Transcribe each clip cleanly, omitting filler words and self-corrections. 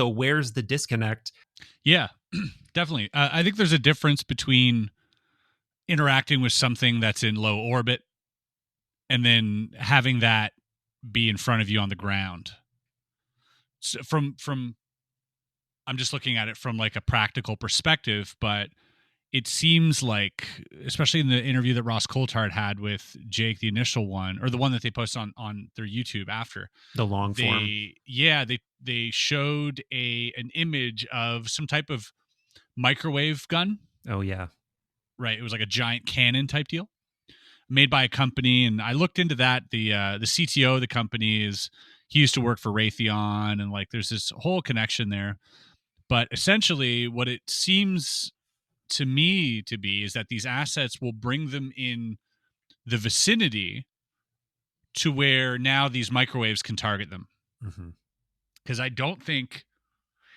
So where's the disconnect? Yeah, definitely. I think there's a difference between interacting with something that's in low orbit and then having that be in front of you on the ground. So from I'm just looking at it from like a practical perspective, but it seems like, especially in the interview that Ross Coulthard had with Jake, the initial one, or the one that they posted on their YouTube after, The long form. they showed an image of some type of microwave gun. Oh yeah. Right, it was like a giant cannon type deal made by a company, and I looked into that. The CTO of the company he used to work for Raytheon, and like there's this whole connection there. But essentially, what it seems to me to be is that these assets will bring them in the vicinity to where now these microwaves can target them. Because I don't think,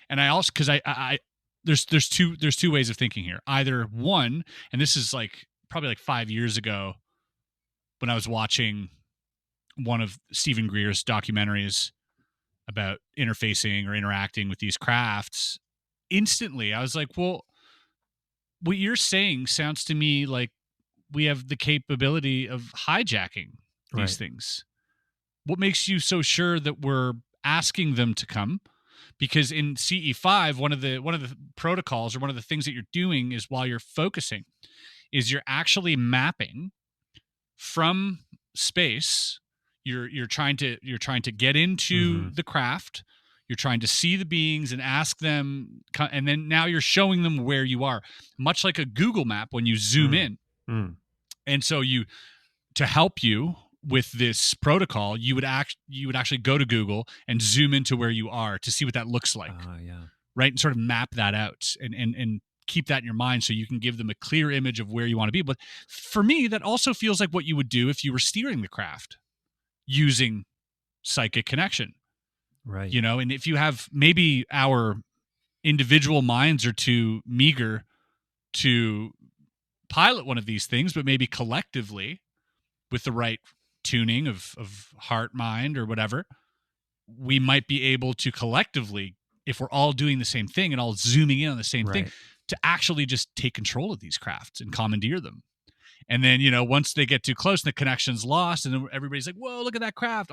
and I also because I there's two ways of thinking here. Either one, and this is like probably like 5 years ago when I was watching one of Stephen Greer's documentaries about interfacing or interacting with these crafts. Instantly, I was like, well, what you're saying sounds to me like we have the capability of hijacking these things. What makes you so sure that we're asking them to come? Because in CE5, one of the protocols, or one of the things that you're doing is, while you're focusing, is you're actually mapping from space. You're trying to get into the craft. You're trying to see the beings and ask them, and then now you're showing them where you are, much like a Google map when you zoom in. And so to help you with this protocol, you would actually go to Google and zoom into where you are to see what that looks like. Right, and sort of map that out and keep that in your mind so you can give them a clear image of where you want to be. But for me, that also feels like what you would do if you were steering the craft using psychic connection. Right. You know, and if you have, maybe our individual minds are too meager to pilot one of these things, but maybe collectively, with the right tuning of heart, mind, or whatever, we might be able to collectively, if we're all doing the same thing and all zooming in on the same thing, to actually just take control of these crafts and commandeer them. And then, once they get too close and the connection's lost and everybody's like, whoa, look at that craft,